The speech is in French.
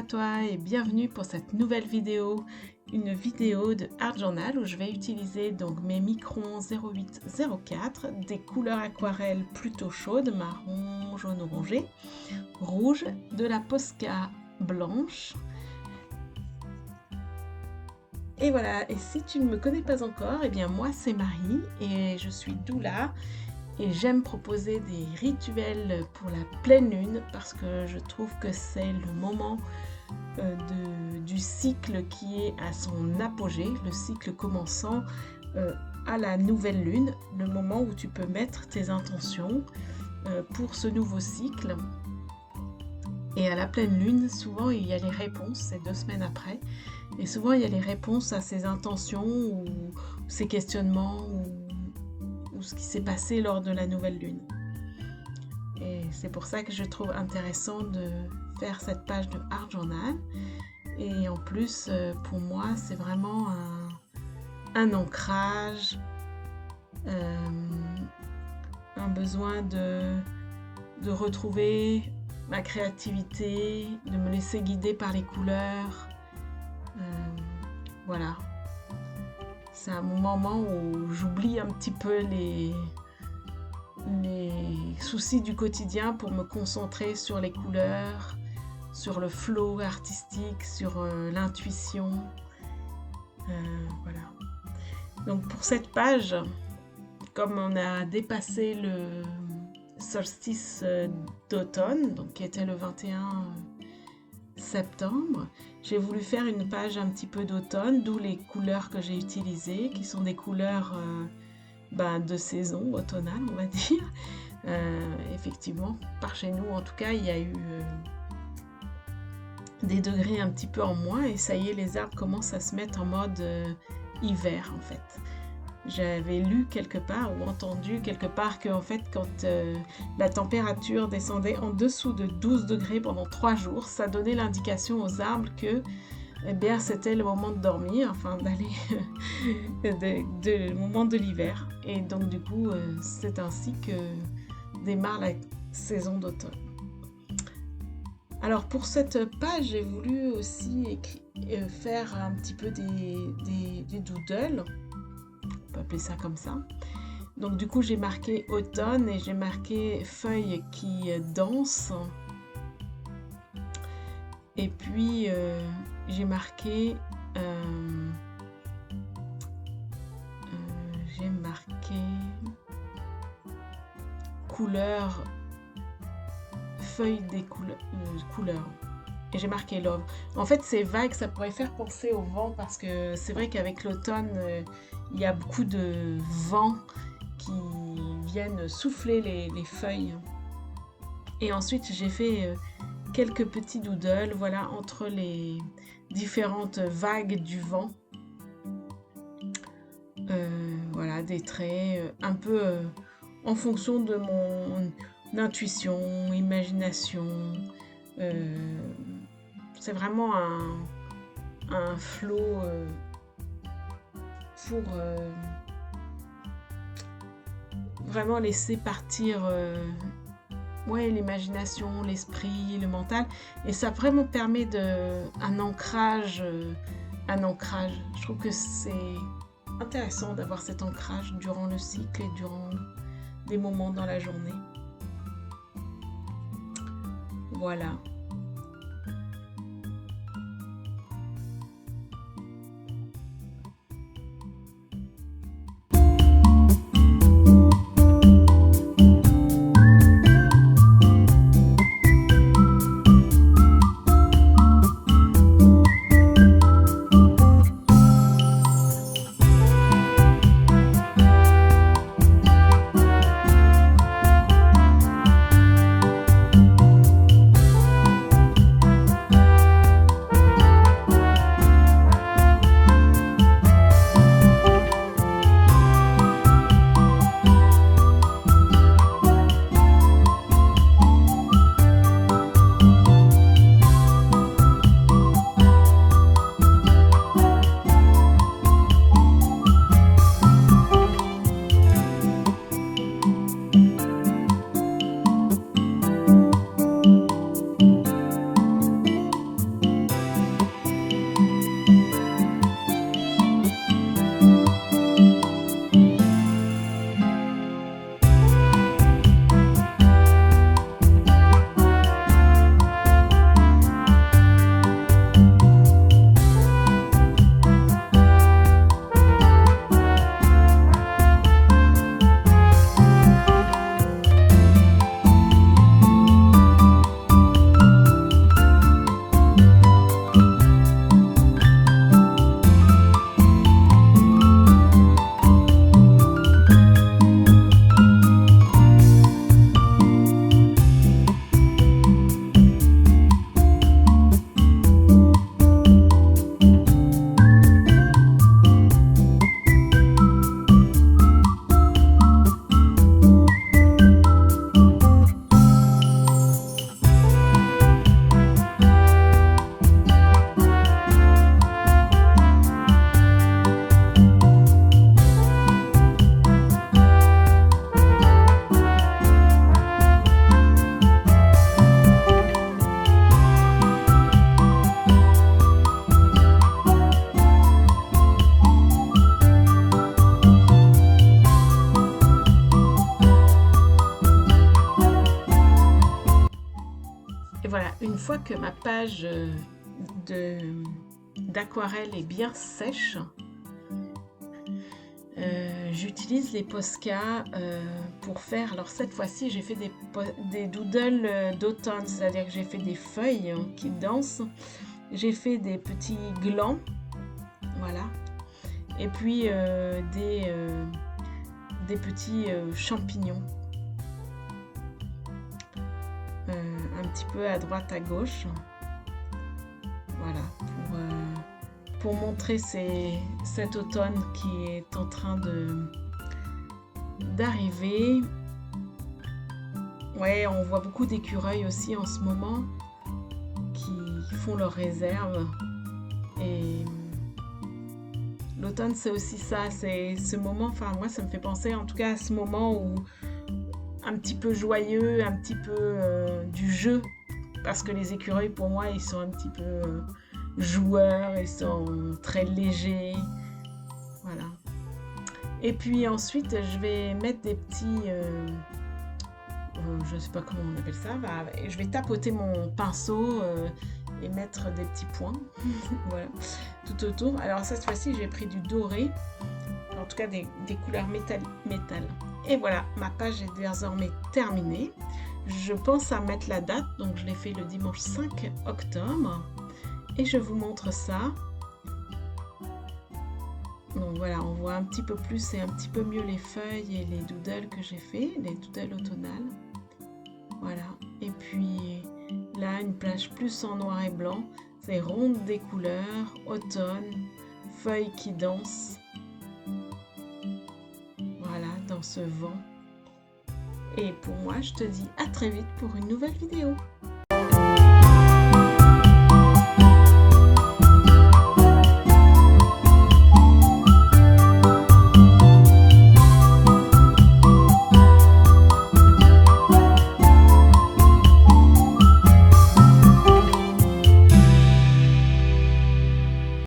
toi et bienvenue pour cette nouvelle vidéo, une vidéo de Art Journal où je vais utiliser donc mes microns 0804, des couleurs aquarelles plutôt chaudes, marron, jaune, orangé, rouge, de la Posca blanche. Et voilà, et si tu ne me connais pas encore, eh bien moi c'est Marie et je suis doula. Et j'aime proposer des rituels pour la pleine lune parce que je trouve que c'est le moment du cycle qui est à son apogée, le cycle commençant à la nouvelle lune, le moment où tu peux mettre tes intentions pour ce nouveau cycle. Et à la pleine lune, souvent il y a les réponses, c'est 2 semaines après, et souvent il y a les réponses à ces intentions ou ces questionnements ou ce qui s'est passé lors de la nouvelle lune. Et c'est pour ça que je trouve intéressant de faire cette page de Art Journal. Et en plus, pour moi, c'est vraiment un ancrage, un besoin de retrouver ma créativité, de me laisser guider par les couleurs. Voilà. C'est un moment où j'oublie un petit peu les soucis du quotidien pour me concentrer sur les couleurs, sur le flow artistique, sur l'intuition. Voilà. Donc pour cette page, comme on a dépassé le solstice d'automne, donc qui était le 21 septembre, j'ai voulu faire une page un petit peu d'automne, d'où les couleurs que j'ai utilisées, qui sont des couleurs de saison automnale, on va dire. Effectivement, par chez nous, en tout cas, il y a eu des degrés un petit peu en moins, et ça y est, les arbres commencent à se mettre en mode hiver, en fait. J'avais lu quelque part ou entendu quelque part que en fait, quand la température descendait en dessous de 12 degrés pendant 3 jours, ça donnait l'indication aux arbres que c'était le moment de dormir, enfin d'aller le moment de l'hiver. Et donc du coup, c'est ainsi que démarre la saison d'automne. Alors pour cette page, j'ai voulu aussi faire un petit peu des doodles. On peut appeler ça comme ça. Donc du coup j'ai marqué automne et j'ai marqué feuilles qui dansent. Et puis j'ai marqué couleurs, feuilles des couleurs. Et j'ai marqué love. En fait, c'est vague, ça pourrait faire penser au vent parce que c'est vrai qu'avec l'automne, il y a beaucoup de vents qui viennent souffler les feuilles. Et ensuite, j'ai fait quelques petits doodles, voilà, entre les différentes vagues du vent. Voilà, des traits un peu en fonction de mon intuition, imagination. C'est vraiment un flow pour vraiment laisser partir l'imagination, l'esprit, le mental, et ça vraiment permet un ancrage. Je trouve que c'est intéressant d'avoir cet ancrage durant le cycle et durant des moments dans la journée. Voilà. une fois que ma page d'aquarelle est bien sèche, j'utilise les Posca pour faire, alors cette fois-ci j'ai fait des doodles d'automne, c'est-à-dire que j'ai fait des feuilles qui dansent, j'ai fait des petits glands, voilà, et puis des petits champignons, un petit peu à droite à gauche, voilà, pour montrer cet automne qui est en train d'arriver. Ouais, on voit beaucoup d'écureuils aussi en ce moment qui font leurs réserves. Et l'automne, c'est aussi ça, c'est ce moment, enfin moi ça me fait penser en tout cas à ce moment où un petit peu joyeux, un petit peu du jeu, parce que les écureuils pour moi ils sont un petit peu joueurs, ils sont très légers, voilà. Et puis ensuite je vais mettre des petits, je sais pas comment on appelle ça, je vais tapoter mon pinceau et mettre des petits points, voilà, tout autour. Alors cette fois-ci j'ai pris du doré, en tout cas des couleurs métal. Et voilà, ma page est désormais terminée. Je pense à mettre la date, donc je l'ai fait le dimanche 5 octobre. Et je vous montre ça. Donc voilà, on voit un petit peu plus et un petit peu mieux les feuilles et les doodles que j'ai fait, les doodles automnales. Voilà, et puis là, une plage plus en noir et blanc. C'est ronde des couleurs, automne, feuilles qui dansent. Voilà, dans ce vent. Et pour moi, je te dis à très vite pour une nouvelle vidéo.